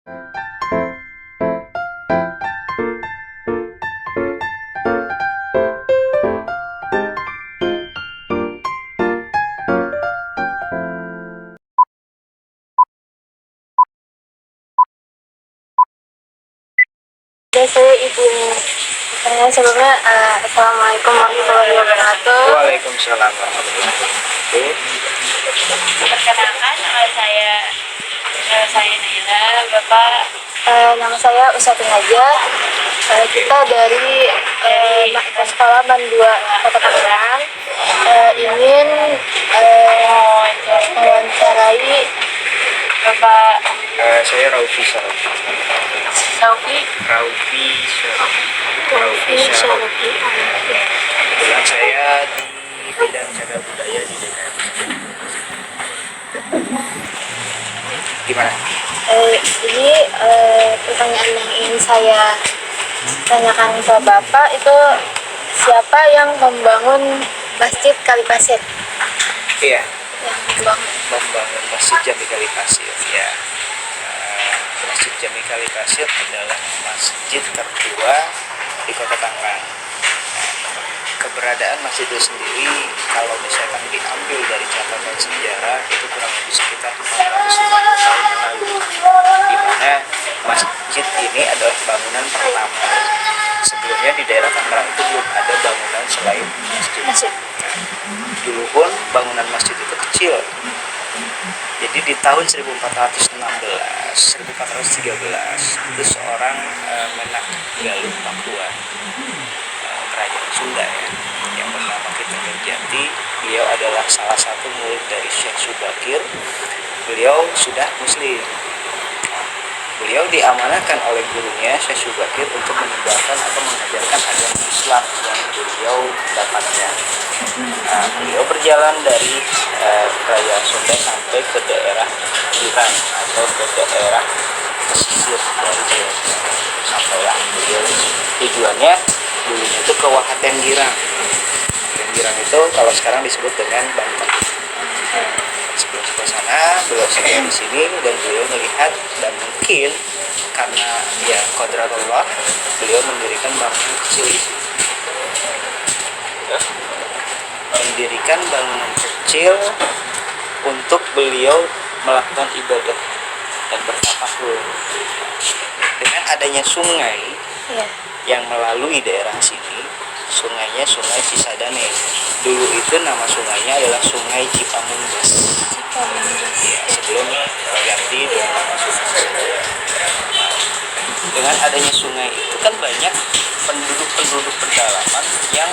Saya Ibu. Sebelumnya Assalamualaikum warahmatullahi wabarakatuh. Waalaikumsalam warahmatullahi wabarakatuh. Perkenalkan, saya Naila. Bapak, nama saya Usatun Naja. Kita dari Sekolah Ban 2 Kota Tangerang ingin mewawancarai Bapak Saya Raufi Syarafi. Kebetulan saya di bidang cagar budaya di DKM. Gimana? Ini pertanyaan yang ingin saya tanyakan ke Bapak itu, siapa yang membangun Masjid Kalipasir? Iya, Yang membangun Masjid Jami Kalipasir. Ya, Masjid Jami Kalipasir adalah masjid tertua di Kota Tangerang. Keberadaan masjid itu sendiri, kalau misalkan diambil dari catatan sejarah, itu kurang lebih sekitar 450 tahun yang lalu, di mana masjid ini adalah bangunan pertama. Sebelumnya di daerah Tangerang itu belum ada bangunan selain masjid. Dulu pun bangunan masjid itu kecil. Jadi di tahun 1413 itu seorang Menak Galuh Pakuan, kerajaan Sunda ya, yang bernama Ki Tenggerjati. Beliau adalah salah satu murid dari Syekh Subakir. Beliau sudah muslim. Beliau diamanahkan oleh gurunya Syekh Subakir untuk menyebarkan atau mengajarkan agama Islam yang beliau dapatkan. Beliau berjalan dari kerajaan Sunda sampai ke daerah Girang atau ke daerah pesisir dari Jawa Timur. Sampailah beliau tujuannya dulunya itu ke Wahaten Girang. Dan Girang itu kalau sekarang disebut dengan Banten. Sebelum ke sana, beliau sampai di sini dan beliau melihat, dan mungkin karena ya qadratullah, beliau mendirikan bangunan kecil di sini. Mendirikan bangunan kecil untuk beliau melakukan ibadah dan bertafakur. Dengan adanya sungai yang melalui daerah sini, sungainya Sungai Cisadane. Dulu itu nama sungainya adalah Sungai Cipamunggas. Ya, sebelum ganti dengan nama Sungai. Dengan adanya sungai itu kan banyak penduduk pedalaman yang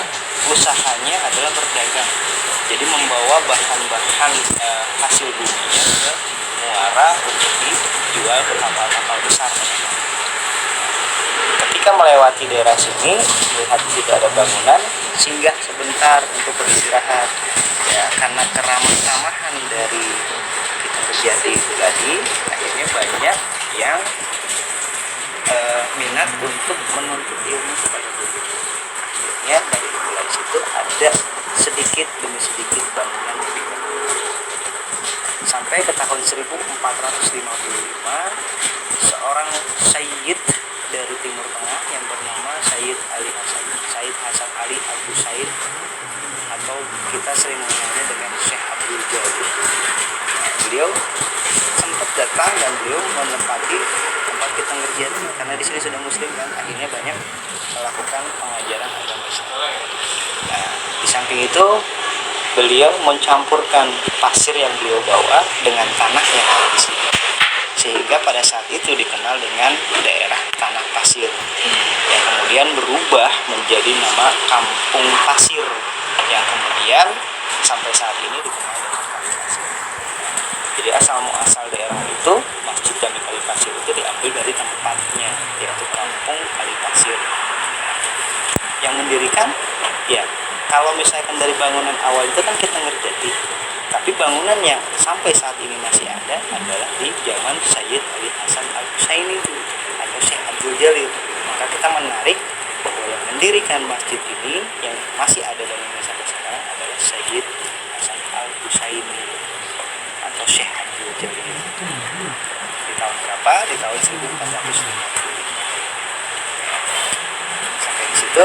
usahanya adalah berdagang. Jadi membawa bahan-bahan hasil buminya ke muara untuk dijual ke kapal-kapal besar. Ketika melewati daerah sini, melihat di situ ada bangunan, singgah sebentar untuk beristirahat. Ya, karena keramah-tamahan dari Ki Tenggerjati itu tadi, akhirnya banyak yang minat untuk menuntut ilmu kepada beliau. Akhirnya dari mulai situ ada sedikit demi sedikit bangunan yang dibangun. Sampai ke tahun 1455, seorang Sayyid dari Timur Tengah yang bernama Sayyid Hasan Ali Abu Said, atau kita sering mengenalnya dengan Syekh Abdul Jalil. Beliau sempat datang dan beliau menempati tempat Ki Tenggerjati karena di sini sudah muslim kan, akhirnya banyak melakukan pengajaran agama Islam. Nah, di samping itu beliau mencampurkan pasir yang beliau bawa dengan tanah yang ada di sini, sehingga pada saat itu dikenal dengan daerah Tanah Pasir, yang kemudian berubah menjadi nama Kampung Pasir, yang kemudian sampai saat ini dikenal dengan Kalipasir. Jadi asal muasal daerah itu, Masjid Jami Kalipasir itu diambil dari tempatnya, yaitu Kampung Kalipasir. Yang mendirikan, ya kalau misalkan dari bangunan awal itu kan Ki Tenggerjati, tapi bangunan yang sampai saat ini masih ada adalah di zaman Sayyid Ali Hasan Al-Husaini atau Syekh Abdul Jalil. Maka kita menarik bahwa yang mendirikan masjid ini yang masih ada bangunannya sampai sekarang adalah Sayyid Hasan Al-Husaini atau Syekh Abdul Jalil. Di tahun berapa Bapak di tahun 1450. Sampai di situ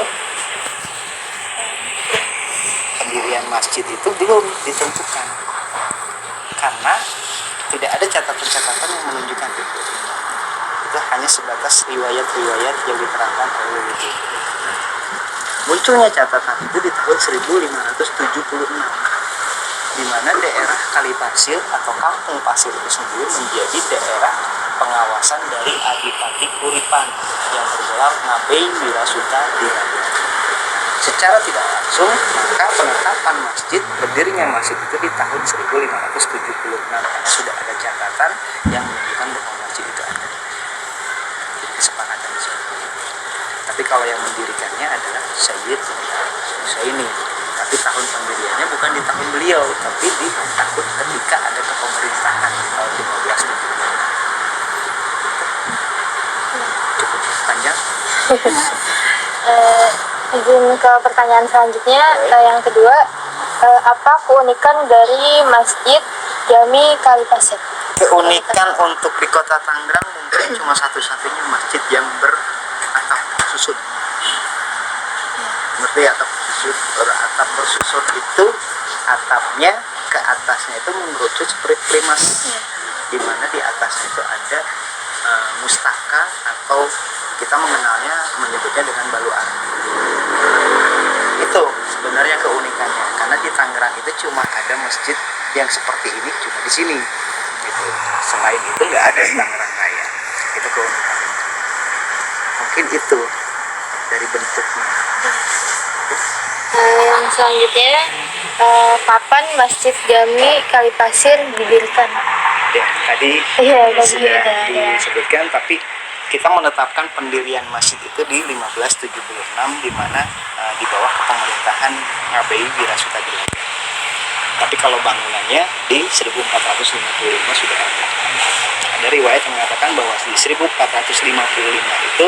pendirian masjid itu belum ditentukan karena tidak ada catatan-catatan yang menunjukkan itu. Itu hanya sebatas riwayat-riwayat yang diterangkan oleh leluhur. Munculnya catatan itu di tahun 1576, di mana daerah Kalipasir atau Kampung Pasir itu sendiri menjadi daerah pengawasan dari Adipati Kuripan yang bergelar Ngabei Wirasuta di Labuan. Secara tidak langsung, maka penetapan masjid, berdirinya masjid itu di tahun 1576 karena sudah ada catatan yang menunjukkan bahwa masjid itu ada. Kesepakatan di situ. Tapi kalau yang mendirikannya adalah Sayyid Husaini. Tapi tahun pendiriannya bukan di tahun beliau, tapi di tahun ketika ada kepemerintahan di tahun 1576. Cukup panjang. Izin ke pertanyaan selanjutnya, yang kedua, apa keunikan dari Masjid Jami Kalipasir? Keunikan untuk di kota Tangerang mungkin cuma satu-satunya masjid yang beratap susut. Ngerti atap susut? Atap bersusut itu atapnya ke atasnya itu mengerucut seperti primas, di mana di atasnya itu ada mustaka atau kita menyebutnya dengan baluan. Itu sebenarnya keunikannya, karena di Tangerang itu cuma ada masjid yang seperti ini cuma di sini. Gitu. Selain itu nggak ada di Tangerang Raya. Itu keunikannya. Mungkin itu dari bentuknya. Yang selanjutnya, kapan Masjid Jami Kalipasir didirikan? Ya, tadi sudah disebutkan, tapi kita menetapkan pendirian masjid itu di 1576 di mana di bawah kepemerintahan Ngabei Wirasuta di Labuan. Tapi kalau bangunannya di 1455 sudah ada. Ada riwayat yang mengatakan bahwa di 1455 itu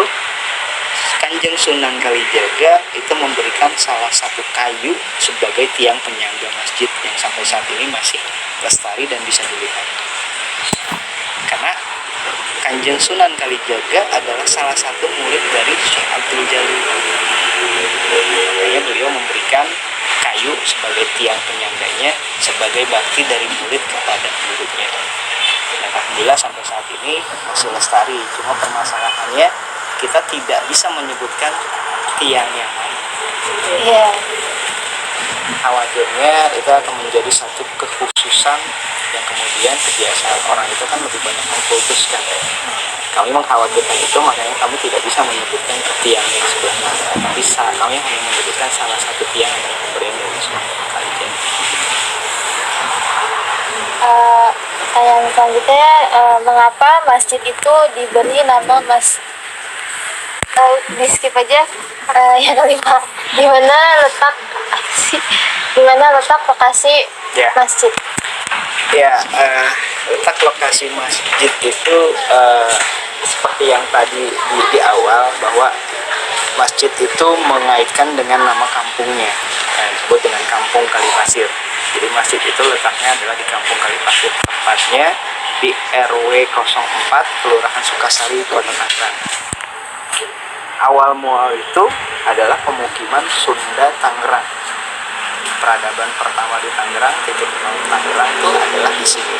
Kanjeng Sunan Kalijaga itu memberikan salah satu kayu sebagai tiang penyangga masjid yang sampai saat ini masih lestari dan bisa dilihat. Karena Kanjeng Sunan Kalijaga adalah salah satu murid dari Syekh Abdul Jalil. Makanya beliau memberikan kayu sebagai tiang penyangganya sebagai bakti dari murid kepada muridnya. Dan alhamdulillah sampai saat ini masih lestari. Cuma permasalahannya kita tidak bisa menyebutkan tiang yang mana. Iya. Khawatirnya itu akan menjadi satu kekhususan yang kemudian kebiasaan orang itu kan lebih banyak mengkultuskan. Kami mengkhawatirkan itu, makanya kami tidak bisa menyebutkan tiang yang sebelah mana, tapi kami hanya menyebutkan salah satu tiang yang pemberian dari Sunan Kalijaga. Pertanyaan selanjutnya, mengapa masjid itu diberi nama di skip aja. Yang kelima, di mana letak lokasi masjid? Ya, letak lokasi masjid itu seperti yang tadi di awal, bahwa masjid itu mengaitkan dengan nama kampungnya, disebut dengan Kampung Kalipasir. Jadi masjid itu letaknya adalah di Kampung Kalipasir, tepatnya di RW 04 Kelurahan Sukasari, Kota Tangerang. Awal mual itu adalah pemukiman Sunda Tangerang. Peradaban pertama di Tangerang, titik nol Tangerang itu adalah di sini.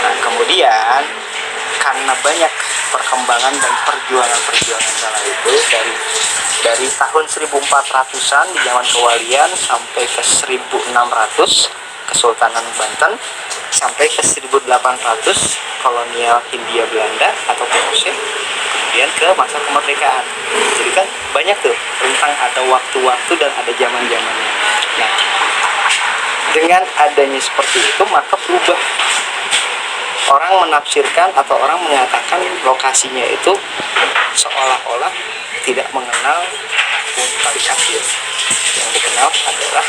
Nah, kemudian karena banyak perkembangan dan perjuangan kala itu dari tahun 1400-an di zaman kewalian sampai ke 1600 Kesultanan Banten, sampai ke 1800 kolonial Hindia Belanda atau VOC, kemudian ke masa kemerdekaan. Jadi kan banyak tuh rentang, ada waktu-waktu dan ada zaman-zamannya. Nah, dengan adanya seperti itu maka berubah. Orang menafsirkan atau orang mengatakan lokasinya itu seolah-olah tidak mengenal Kampung Kalipasir. Yang dikenal adalah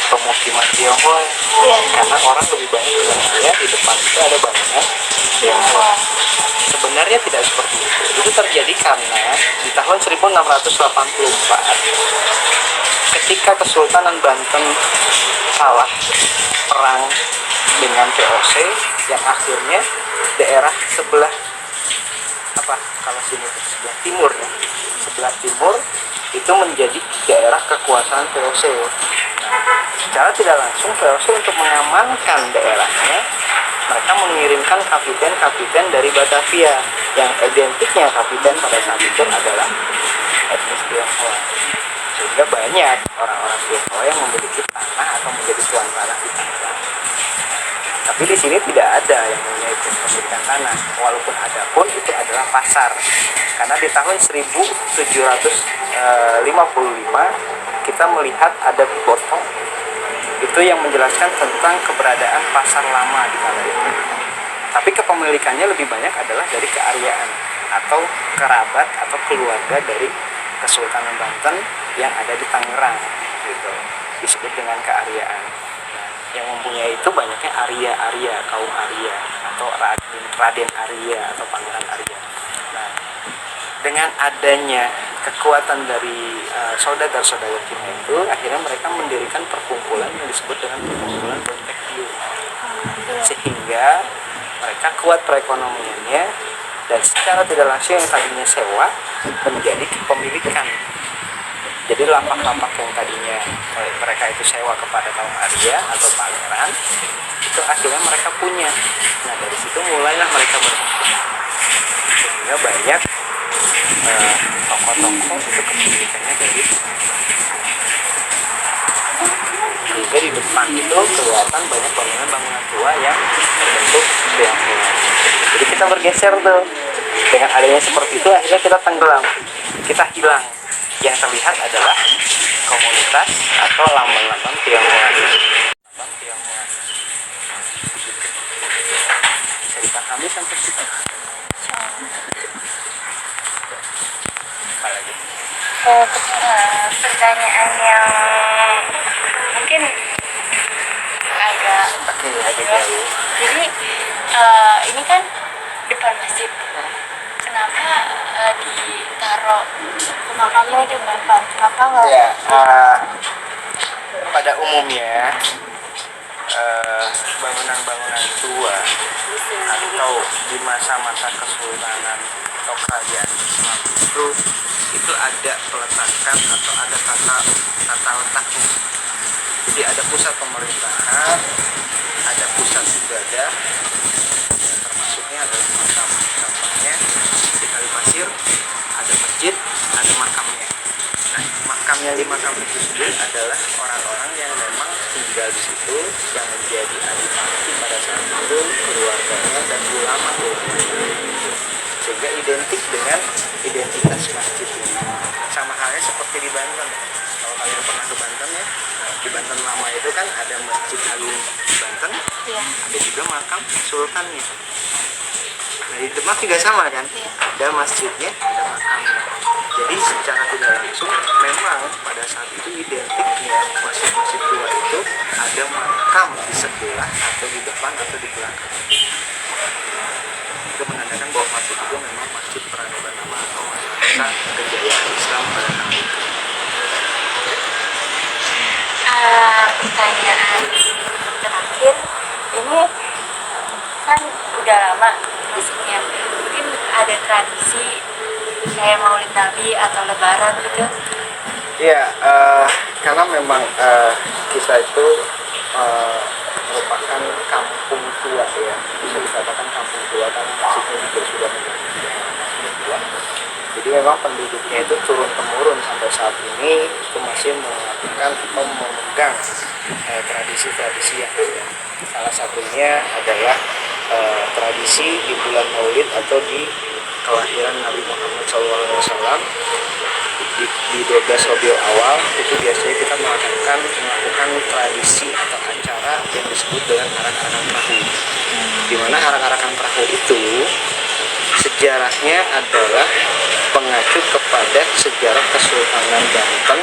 pemukiman Tionghoa. Karena orang lebih banyak mengenalnya di depan itu ada bangunan Tionghoa. Sebenarnya tidak seperti itu. Itu terjadi karena di tahun 1684 ketika Kesultanan Banten kalah perang dengan VOC, yang akhirnya daerah sebelah apa, kalau sini sebelah timur ya, sebelah timur itu menjadi daerah kekuasaan VOC. Nah, secara tidak langsung VOC untuk mengamankan daerahnya, mereka mengirimkan kapiten-kapiten dari Batavia yang identiknya kapiten pada saat itu adalah etnis Tionghoa. Sehingga banyak orang-orang Tionghoa yang memiliki tanah atau menjadi tuan tanah di Tangerang. Tapi di sini tidak ada yang punya kepemilikan tanah, walaupun ada pun itu adalah pasar. Karena di tahun 1755 kita melihat ada foto itu yang menjelaskan tentang keberadaan pasar lama di kala itu. Tapi kepemilikannya lebih banyak adalah dari kearyaan atau kerabat atau keluarga dari Kesultanan Banten yang ada di Tangerang, gitu. Disebut dengan kearyaan. Nah, yang mempunyai itu banyaknya Arya, kaum Arya atau Raden Arya atau Pangeran Arya. Nah, dengan adanya kekuatan dari saudagar-saudagar Cina itu, akhirnya mereka mendirikan perkumpulan yang disebut dengan perkumpulan Bontekyu, sehingga mereka kuat perekonomiannya dan secara tidak langsung yang tadinya sewa menjadi kepemilikan. Jadi lapak-lapak yang tadinya mereka itu sewa kepada kaum Arya atau pangeran, itu akhirnya mereka punya. Nah, dari situ mulailah mereka berkembang, sehingga banyak toko-toko itu kepemilikannya dari juga di depan itu kelihatan banyak bangunan-bangunan tua yang berbentuk Tionghoa. Jadi kita bergeser tuh, dengan adanya seperti itu akhirnya kita tenggelam, kita hilang. Yang terlihat adalah komunitas atau lambang-lambang Tionghoa. Lambang Tionghoa. Bisa dipahami sampai situ. Apa lagi? Pertanyaan yang mungkin agak jauh. Jadi ini kan depan masjid. Kenapa ditaruh pemakamannya di depan? Kenapa nggak? Ya, pada umumnya bangunan-bangunan tua atau di masa-masa kesultanan atau kerajaan Islam itu ada peletakan atau ada tata letaknya. Jadi ada pusat pemerintahan, ada pusat ibadah, yang termasuknya adalah makam. Contohnya di Kalipasir ada masjid, ada makamnya. Nah, makamnya di makam itu adalah orang-orang yang memang tinggal di situ, yang menjadi adipati pada saat itu, keluarganya dan ulama-ulamanya. Sehingga identik dengan identitas masjid ini. Sama halnya seperti di Banten. Kalau kalian pernah ke Banten ya, di Banten lama itu kan ada Masjid Agung Banten, Iya. ada juga makam sultannya. Nah, di Demak juga sama kan, Iya. ada masjidnya, ada makamnya. Jadi secara tidak langsung memang pada saat itu identiknya masjid-masjid tua itu ada makam di sebelah atau di depan atau di belakang. Itu menandakan bahwa masjid itu memang masjid peradaban lama atau masa kejayaan Islam pada saat itu. Pertanyaan terakhir, ini kan udah lama musiknya, mungkin ada tradisi kayak Maulid Nabi atau Lebaran gitu. Iya, karena memang kita itu merupakan kampung tua ya, bisa dikatakan kampung tua karena masjidnya juga sudah tua. Jadi memang penduduknya itu turun temurun sampai saat ini itu masih melakukan atau memegang tradisi-tradisi yang ada. Salah satunya adalah tradisi di bulan Maulid atau di kelahiran Nabi Muhammad SAW di 12 Rabiul Awal itu biasanya kita melakukan tradisi atau acara yang disebut dengan arak-arakan perahu. Di mana arak-arakan perahu itu sejarahnya adalah mengacu kepada sejarah Kesultanan Banten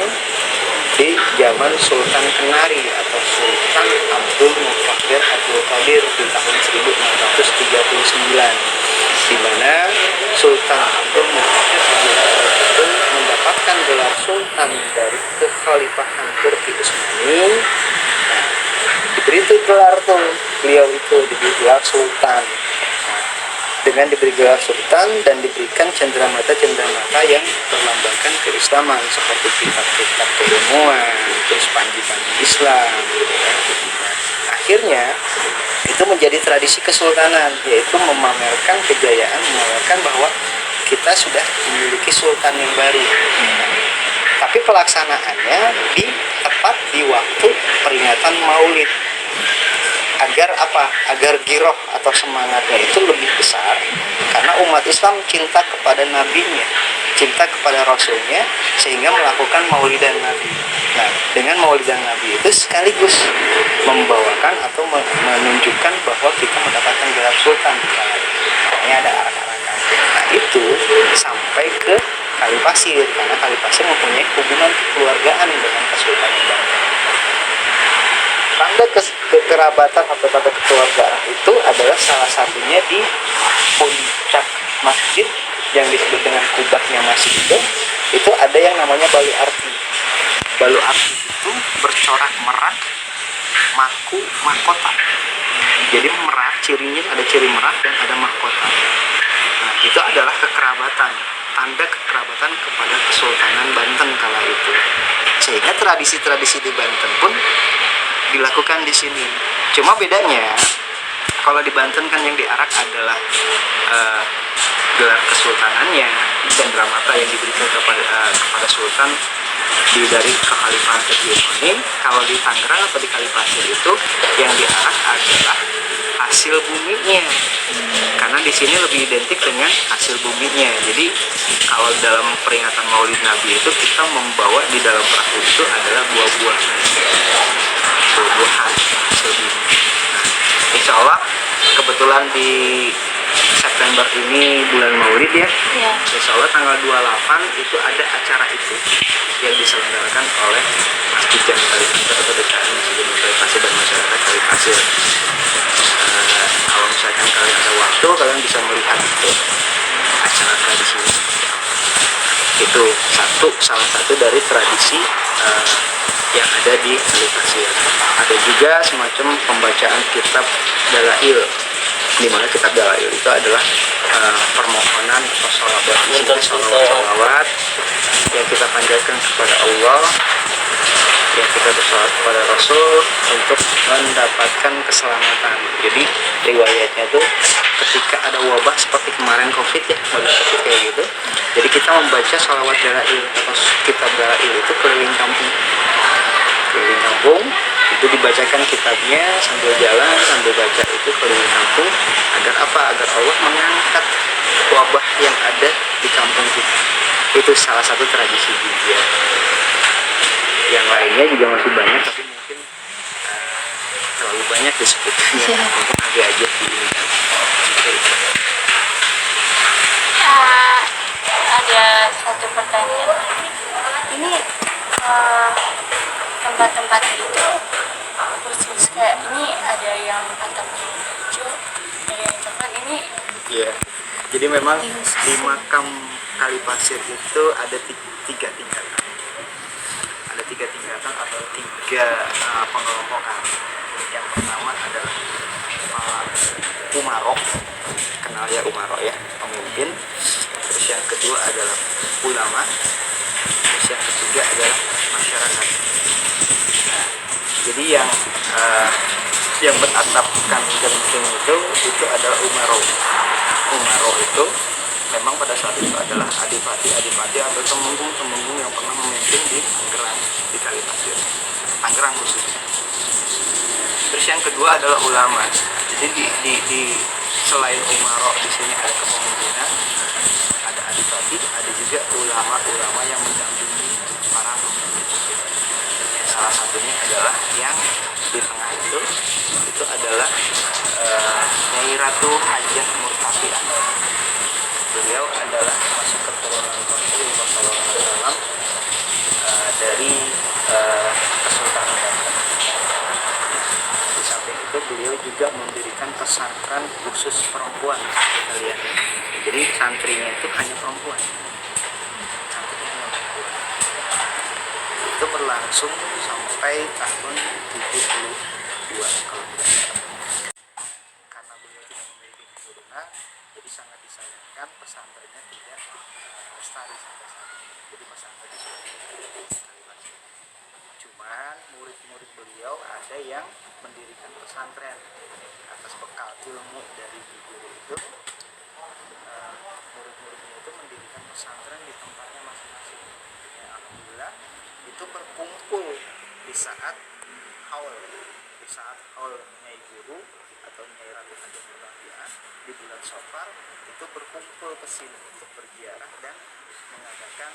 di zaman Sultan Kenari atau Sultan Abdul Mutaqir Abdul Qadir di tahun 1639, di mana Sultan Abdul Mutaqir Abdul Qadir itu mendapatkan gelar Sultan dari Kekhalifahan Turki Utsmani. Nah, di diberi itu gelar tuh, beliau itu diberi gelar sultan. Dengan diberi gelar sultan dan diberikan cenderamata yang berlambangkan keislaman seperti kitab-kitab keilmuan, terus panji-panji Islam gitu kan. Nah, akhirnya itu menjadi tradisi kesultanan, yaitu memamerkan kejayaan, memamerkan bahwa kita sudah memiliki sultan yang baru. Tapi pelaksanaannya tepat di waktu peringatan Maulid. Agar apa? Agar giroh atau semangatnya itu lebih besar, karena umat Islam cinta kepada nabinya, cinta kepada rasulnya, sehingga melakukan maulidan nabi. Nah, dengan maulidan nabi itu sekaligus membawakan atau menunjukkan bahwa kita mendapatkan gelar sultan di kala itu. Makanya ada arak-arakan. Nah, itu sampai ke Kali Pasir, karena Kali Pasir mempunyai hubungan kekeluargaan dengan Kesultanan Banten. Tanda kekerabatan atau tanda kekeluargaan itu adalah salah satunya di puncak masjid yang disebut dengan kubahnya masjid itu ada yang namanya balu arti. Balu arti itu bercorak merak maku mahkota. Jadi merak cirinya ada ciri merak dan ada mahkota. Nah, itu adalah kekerabatan, tanda kekerabatan kepada Kesultanan Banten kala itu. Sehingga tradisi-tradisi di Banten pun dilakukan di sini. Cuma bedanya kalau di Banten kan yang diarak adalah gelar kesultanannya, cendramata yang diberikan kepada sultan dari kekhalifahan kecil ini. Kalau di Tangerang atau di Kali Pasir itu yang diarak adalah hasil buminya, karena di sini lebih identik dengan hasil buminya. Jadi kalau dalam peringatan Maulid Nabi itu kita membawa di dalam perahu itu adalah buah-buahan hasil bumi. Nah, insya Allah kebetulan di September ini bulan Maulid ya. Insya Allah tanggal 28 itu ada acara itu yang diselenggarakan oleh Masjid Jami Kali Pasir atau DKM Masjid Jami Kali Pasir dan masyarakat Kali Pasir. Kalau misalkan kalian ada waktu, kalian bisa melihat itu acara tradisi itu salah satu dari tradisi yang ada di Kali Pasir. Ada juga semacam pembacaan kitab Dalail, di mana kitab Dalail itu adalah permohonan atau sholawat yang kita panjatkan kepada Allah, yang kita bersolawat kepada Rasul untuk mendapatkan keselamatan. Jadi riwayatnya itu ketika ada wabah seperti kemarin COVID ya, wabah COVID kayak gitu, jadi kita membaca sholawat Dalail atau kitab Dalail itu keliling kampung itu dibacakan kitabnya sambil jalan sambil baca itu keliling kampung. Agar apa? Agar Allah mengangkat wabah yang ada di kampung kita. Itu salah satu tradisi juga. Yang lainnya juga masih banyak, tapi mungkin terlalu banyak disebutkannya. Mungkin nanti aja diinginkan. Ada satu pertanyaan. Ini tempat-tempat itu khusus kayak ini ada yang atapnya hijau, ada yang coklat ini. Iya. Jadi memang di makam Kali Pasir itu ada tiga tingkatan. Ada tiga tingkatan atau tiga pengelompokan. Yang pertama adalah Umarok, kenal ya Umarok ya, pemimpin. Terus yang kedua adalah ulama. Terus yang ketiga adalah masyarakat. Nah, jadi yang beratapkan genting itu adalah Umaro. Umaro itu memang pada saat itu adalah adipati atau temenggung yang pernah memimpin di Tangerang, di Kali Pasir, Tangerang khususnya. Terus yang kedua adalah ulama. Jadi di selain Umaro di sini ada kepemimpinan, ada adipati, ada juga ulama yang mendampingi para pemimpin. Salah satunya adalah yang di tengah itu adalah Nyai Ratu Hajah Murtafiah. Beliau adalah masuk keturunan Rasulullah SAW dari Kesultanan Banten. Di samping itu beliau juga mendirikan pesantren khusus perempuan seperti kalian. Jadi santrinya itu hanya perempuan. Itu berlangsung sampai tahun 70 kedua kalau tidak salah. Karena beliau tidak memiliki keturunan, jadi sangat disayangkan pesantrennya tidak lestari sampai saat ini. Jadi pesantrennya sudah tidak. Cuman murid-murid beliau ada yang mendirikan pesantren atas bekal ilmu dari guru itu. Murid-muridnya itu mendirikan pesantren di tempatnya masing-masing. Ya, alhamdulillah itu berkumpul di saat haul Nyai Guru atau Nyai Ratu Ajeng Murambiah di bulan Safar itu berkumpul ke sini untuk berziarah dan mengadakan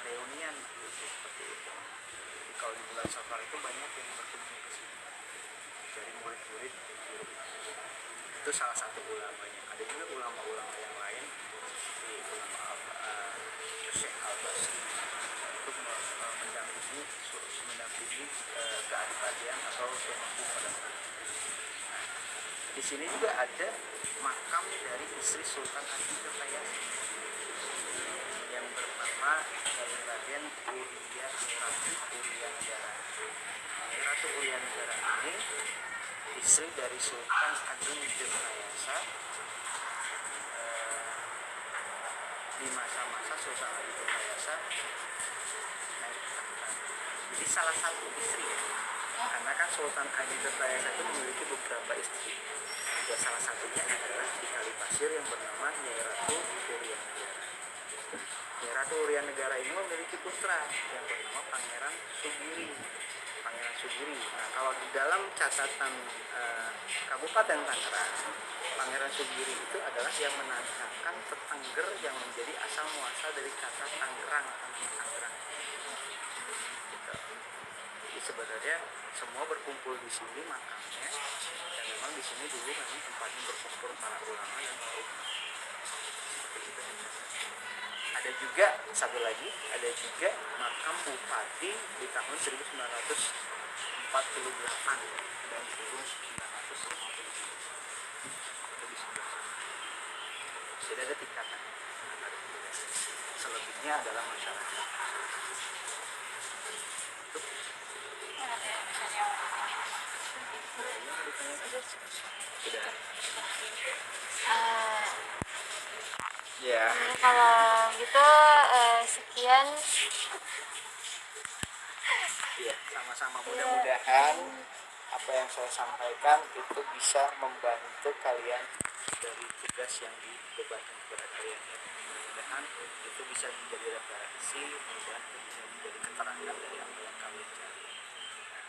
reunian gitu, seperti itu. Jadi kalau di bulan Safar itu banyak yang berkunjung ke sini dari murid-murid guru. Itu salah satu ulamanya. Ada juga ulama-ulama yang lain seperti ulama Syekh Al-Basri untuk mendampingi keadipatian atau Tuanku pada saat itu. Nah, di sini juga ada makam dari istri Sultan Agung Tirtayasa yang bernama Raden Uria Ratu Uria Negara. Ratu Uria Negara ini istri dari Sultan Agung Tirtayasa di masa-masa Sultan Agung Tirtayasa naik tahta. Jadi salah satu istri, karena kan Sultan Agung Tirtayasa itu memiliki beberapa istri. Ya, salah satunya adalah di Kalipasir yang bernama Nyai Ratu Uria Negara. Nyai Ratu Uria Negara ini memiliki putra yang bernama Pangeran Sugiri. Nah, kalau di dalam catatan Kabupaten Tangerang, Pangeran Sugiri itu adalah yang menandakan tetangger yang menjadi asal muasal dari kata Tangerang atau nama Tangerang. Gitu. Jadi sebenarnya semua berkumpul di sini makamnya, dan memang di sini dulu memang tempatnya berkumpul para ulama dan para ulama. Ada juga satu lagi, ada juga makam bupati di tahun 1948 dan 1950. Itu di sebelah sana. Jadi ada tingkatan. Selebihnya adalah masyarakat. Itu. Sudah. Ya. Kalau gitu sekian. Ya, sama-sama, mudah-mudahan apa yang saya sampaikan itu bisa membantu kalian dari tugas yang dibebankan kepada kalian. Mudah-mudahan itu bisa menjadi referensi, mudah-mudahan itu bisa menjadi keterangan dari apa yang kalian cari. Nah,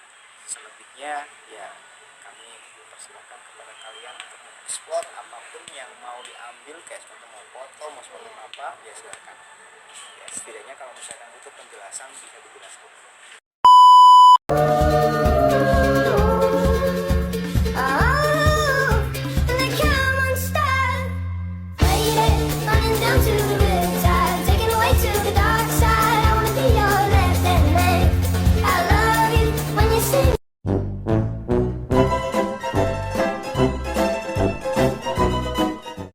selebihnya ya kami persilakan kepada kalian untuk mengeksplor apapun yang mau diambil, kayak seperti mau foto, mau seperti apa, ya silakan. Ya setidaknya kalau misalkan itu penjelasan bisa dijelaskan.